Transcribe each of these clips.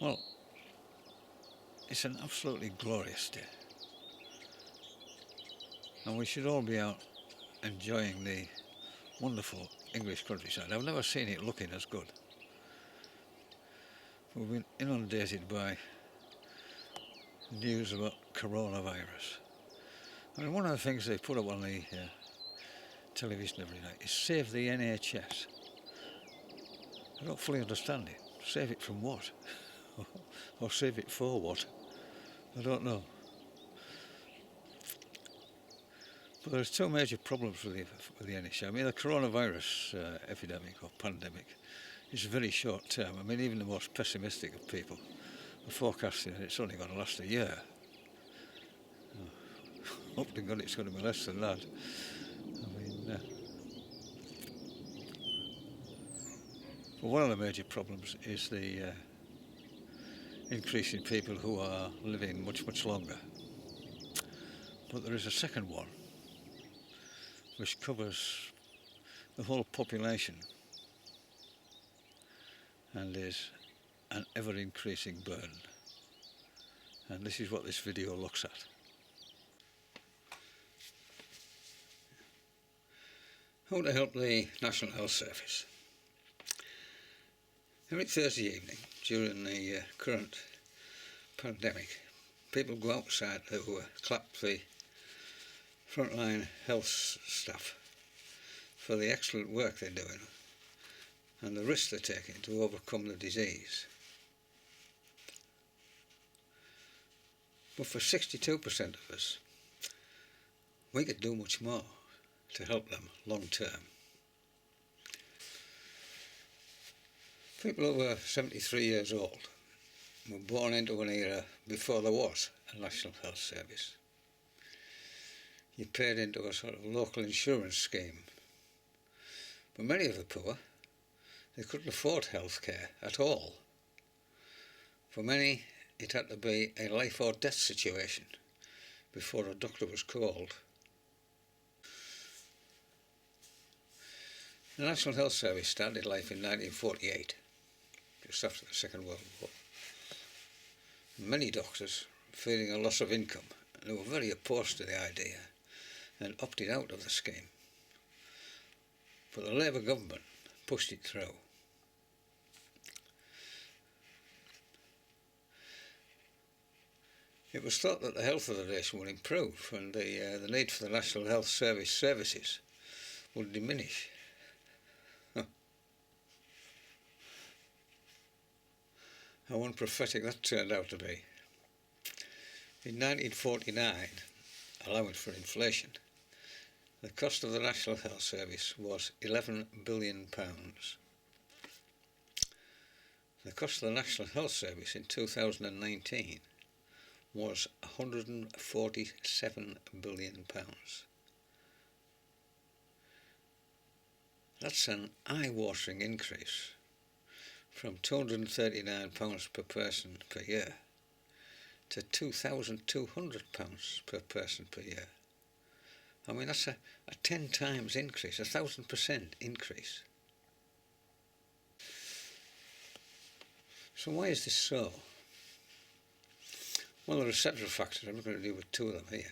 Well, it's an absolutely glorious day, and we should all be out enjoying the wonderful English countryside. I've never seen it looking as good. We've been inundated by news about coronavirus. I mean, one of the things they put up on the television every night is save the NHS. I don't fully understand it. Save it from what? Or save it for what? I don't know. But there's two major problems with the NHS. I mean, the coronavirus epidemic or pandemic is very short term. I mean, even the most pessimistic of people are forecasting that it's only going to last a year. Hope to God it's going to be less than that. I mean, well, one of the major problems is the increase in people who are living much, much longer. But there is a second one, which covers the whole population and is an ever-increasing burden. And this is what this video looks at. How to help the National Health Service. Every Thursday evening during the current pandemic, people go outside to clap the frontline health staff for the excellent work they're doing and the risks they're taking to overcome the disease. But for 62% of us, we could do much more to help them long term. People over 73 years old were born into an era before there was a National Health Service. You paid into a sort of local insurance scheme. But many of the poor, they couldn't afford health care at all. For many, it had to be a life or death situation before a doctor was called. The National Health Service started life in 1948, just after the Second World War. Many doctors, fearing a loss of income, they were very opposed to the idea and opted out of the scheme. But the Labour government pushed it through. It was thought that the health of the nation would improve and the need for the National Health Service services would diminish. How unprophetic that turned out to be. In 1949, allowing for inflation, the cost of the National Health Service was £11 billion. The cost of the National Health Service in 2019 was £147 billion. That's an eye-watering increase from £239 per person per year to £2,200 per person per year. I mean, that's a 10 times increase, 1,000% increase. So why is this so? Well, there are several factors. I'm going to deal with two of them here.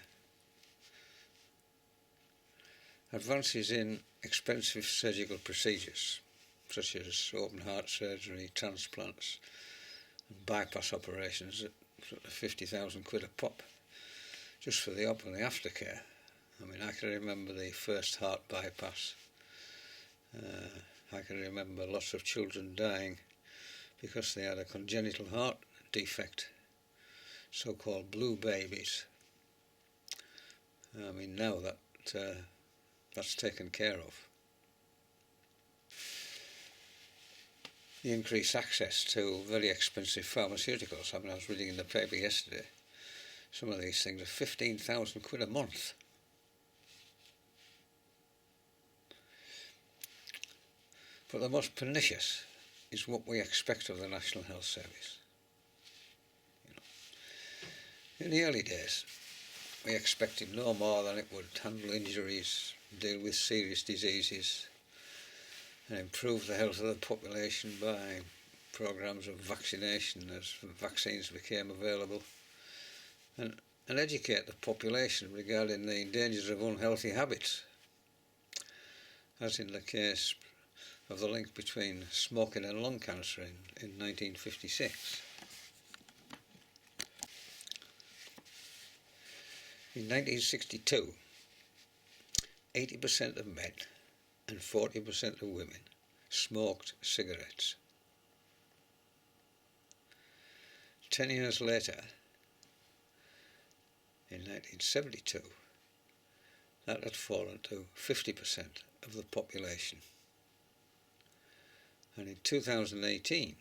Advances in expensive surgical procedures, such as open heart surgery, transplants, and bypass operations at sort of 50,000 quid a pop, just for the op and the aftercare. I mean, I can remember the first heart bypass. I can remember lots of children dying because they had a congenital heart defect, so-called blue babies. I mean, now that's taken care of. The increased access to very expensive pharmaceuticals. I mean, I was reading in the paper yesterday, some of these things are 15,000 quid a month. But the most pernicious is what we expect of the National Health Service. In the early days, we expected no more than it would handle injuries, deal with serious diseases, and improve the health of the population by programs of vaccination as vaccines became available, and educate the population regarding the dangers of unhealthy habits, as in the case of the link between smoking and lung cancer in 1956. In 1962, 80% of men and 40% of women smoked cigarettes. 10 years later, in 1972, that had fallen to 50% of the population. And in 2018,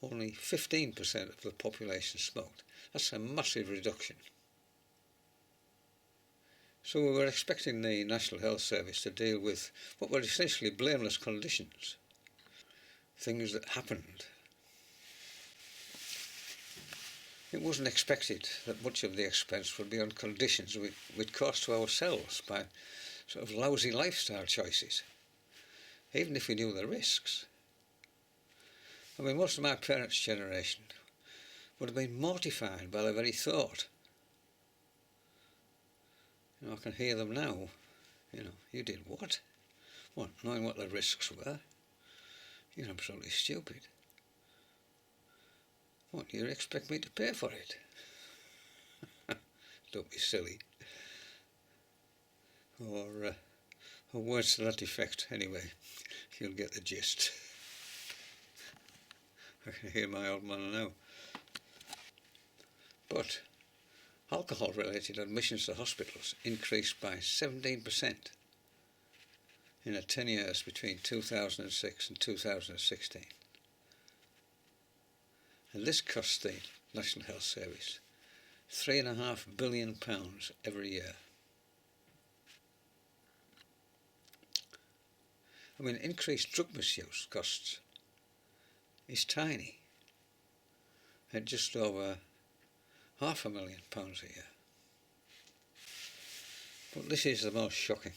only 15% of the population smoked. That's a massive reduction. So we were expecting the National Health Service to deal with what were essentially blameless conditions, things that happened. It wasn't expected that much of the expense would be on conditions we'd caused to ourselves by sort of lousy lifestyle choices, even if we knew the risks. I mean, most of my parents' generation would have been mortified by the very thought. You know, I can hear them now. You know, you did what? What, knowing what the risks were? You're absolutely stupid. What, you expect me to pay for it? Don't be silly. Or words to that effect, anyway. You'll get the gist. I can hear my old man now. But alcohol-related admissions to hospitals increased by 17% in the 10 years between 2006 and 2016. And this costs the National Health Service £3.5 billion every year. I mean, increased drug misuse costs is tiny, at just over £500,000 a year. But this is the most shocking.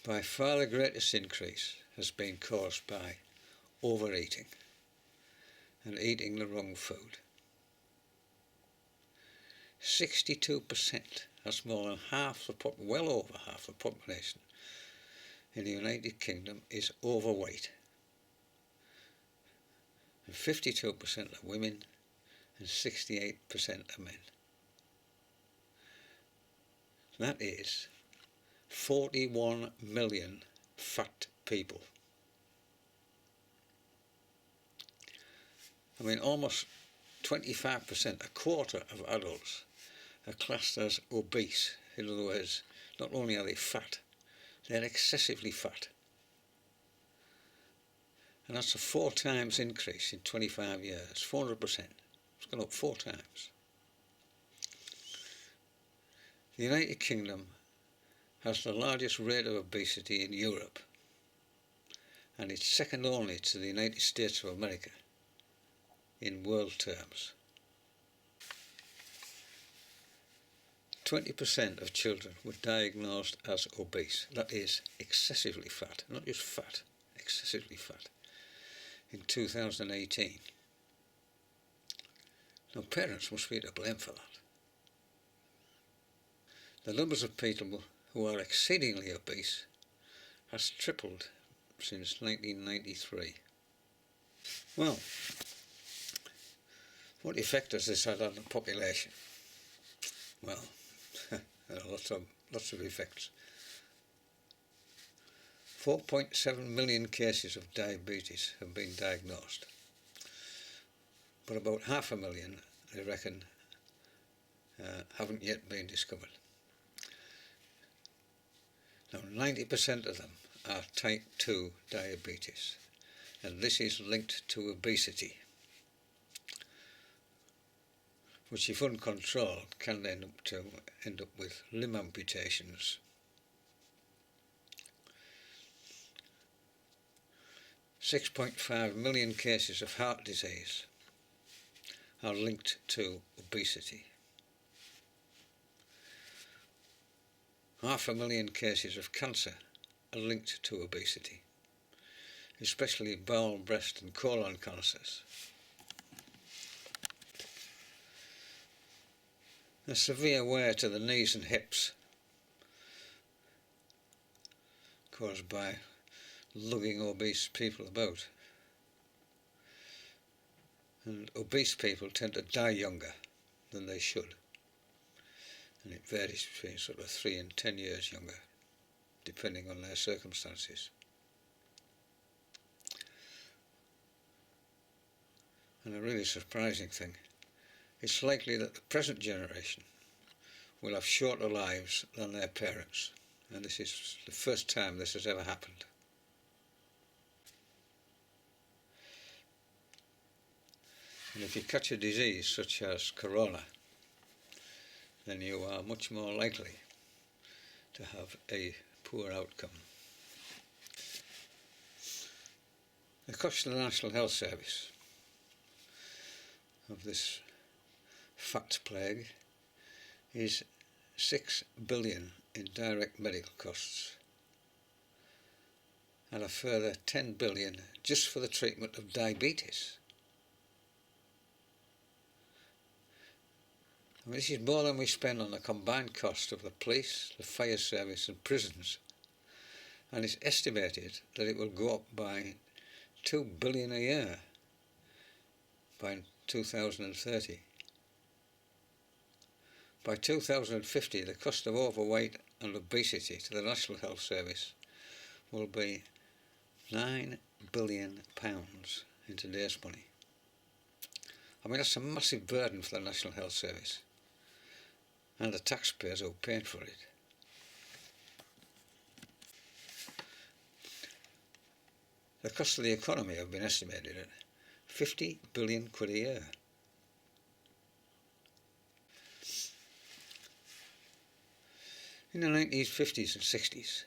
By far the greatest increase has been caused by overeating and eating the wrong food. 62%, that's more than half the well over half the population in the United Kingdom is overweight. And 52% are women and 68% are men. That is 41 million fat people. I mean, almost 25%, a quarter of adults are classed as obese. In other words, not only are they fat, they're excessively fat. And that's a 4 times increase in 25 years, 400%. It's gone up 4 times. The United Kingdom has the largest rate of obesity in Europe, and it's second only to the United States of America in world terms. 20% of children were diagnosed as obese. That is excessively fat, not just fat, excessively fat, in 2018. Now, parents must be to blame for that. The numbers of people who are exceedingly obese has tripled since 1993. Well, what effect has this had on the population? Well, there are lots of effects. 4.7 million cases of diabetes have been diagnosed, but about 500,000, they reckon, haven't yet been discovered. Now, 90% of them are type 2 diabetes, and this is linked to obesity, which, if uncontrolled, can end up with limb amputations. 6.5 million cases of heart disease are linked to obesity. 500,000 cases of cancer are linked to obesity. especially bowel, breast and colon cancers. A severe wear to the knees and hips caused by lugging obese people about. And obese people tend to die younger than they should. And it varies between sort of 3 and 10 years younger, depending on their circumstances. And a really surprising thing, it's likely that the present generation will have shorter lives than their parents. And this is the first time this has ever happened. And if you catch a disease such as corona, then you are much more likely to have a poor outcome. The cost to the National Health Service of this fat plague is 6 billion in direct medical costs and a further 10 billion just for the treatment of diabetes. I mean, this is more than we spend on the combined cost of the police, the fire service and prisons, and it's estimated that it will go up by 2 billion a year by 2030. By 2050, the cost of overweight and obesity to the National Health Service will be £9 billion in today's money. I mean, that's a massive burden for the National Health Service and the taxpayers who are paying for it. The cost of the economy have been estimated at 50 billion quid a year. In the 1950s and 60s,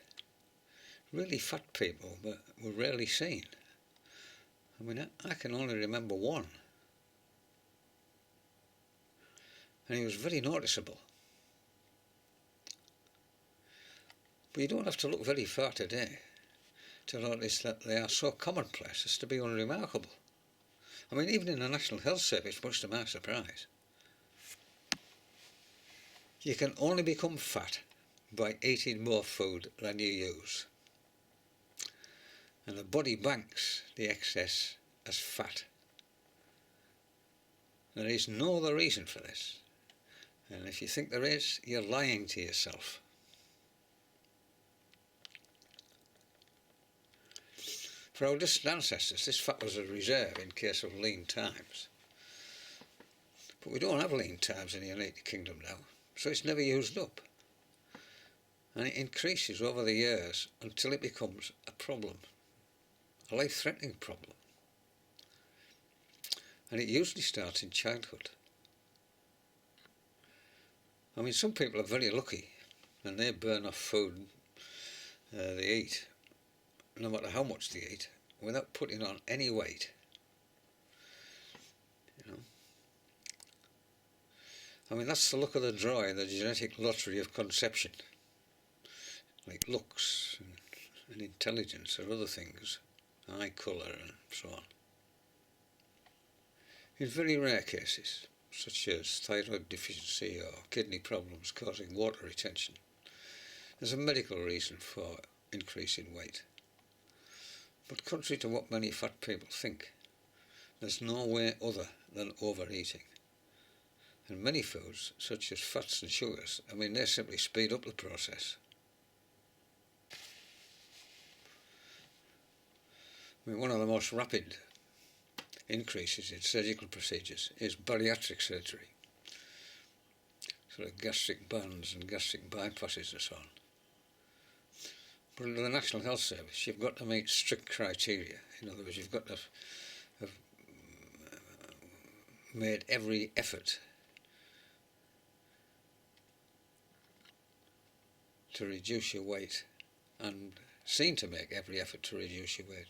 really fat people were rarely seen. I mean, I can only remember one. And he was very noticeable. But you don't have to look very far today to notice that they are so commonplace as to be unremarkable. I mean, even in the National Health Service, much to my surprise, you can only become fat by eating more food than you use. And the body banks the excess as fat. There is no other reason for this. And if you think there is, you're lying to yourself. For our distant ancestors, this fat was a reserve in case of lean times. But we don't have lean times in the United Kingdom now, so it's never used up. And it increases over the years until it becomes a problem, a life-threatening problem. And it usually starts in childhood. I mean, some people are very lucky and they burn off food they eat, no matter how much they eat, without putting on any weight. You know, I mean, that's the luck of the draw in the genetic lottery of conception, like looks and intelligence or other things, eye colour and so on. In very rare cases, such as thyroid deficiency or kidney problems causing water retention, there's a medical reason for increase in weight. But contrary to what many fat people think, there's no way other than overeating. And many foods, such as fats and sugars, I mean, they simply speed up the process. I mean, one of the most rapid increases in surgical procedures is bariatric surgery, sort of gastric bands and gastric bypasses and so on. But under the National Health Service, you've got to meet strict criteria. In other words, you've got to have made every effort to reduce your weight and seen to make every effort to reduce your weight,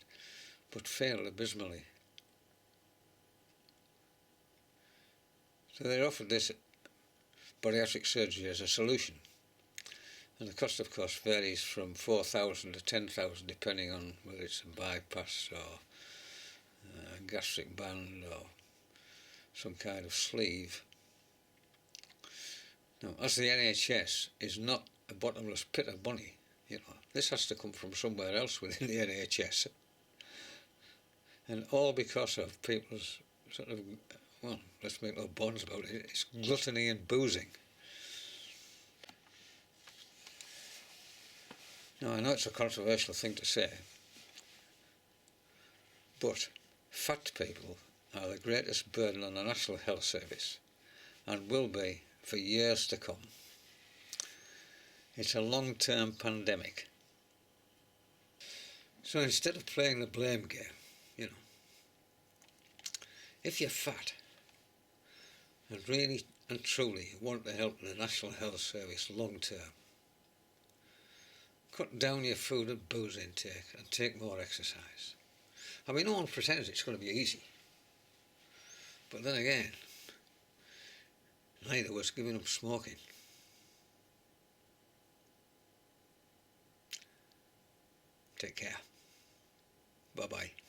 but failed abysmally. So they offered this bariatric surgery as a solution. And the cost, of course, varies from 4,000 to 10,000 depending on whether it's a bypass or a gastric band or some kind of sleeve. Now, as the NHS is not a bottomless pit of money, this has to come from somewhere else within the NHS. And all because of people's sort of, well, let's make no bones about it, it's gluttony and boozing. Now, I know it's a controversial thing to say, but fat people are the greatest burden on the National Health Service and will be for years to come. It's a long-term pandemic. So instead of playing the blame game, if you're fat and really and truly want to help the National Health Service long-term, cut down your food and booze intake and take more exercise. I mean, no one pretends it's going to be easy. But then again, neither was giving up smoking. Take care. Bye-bye.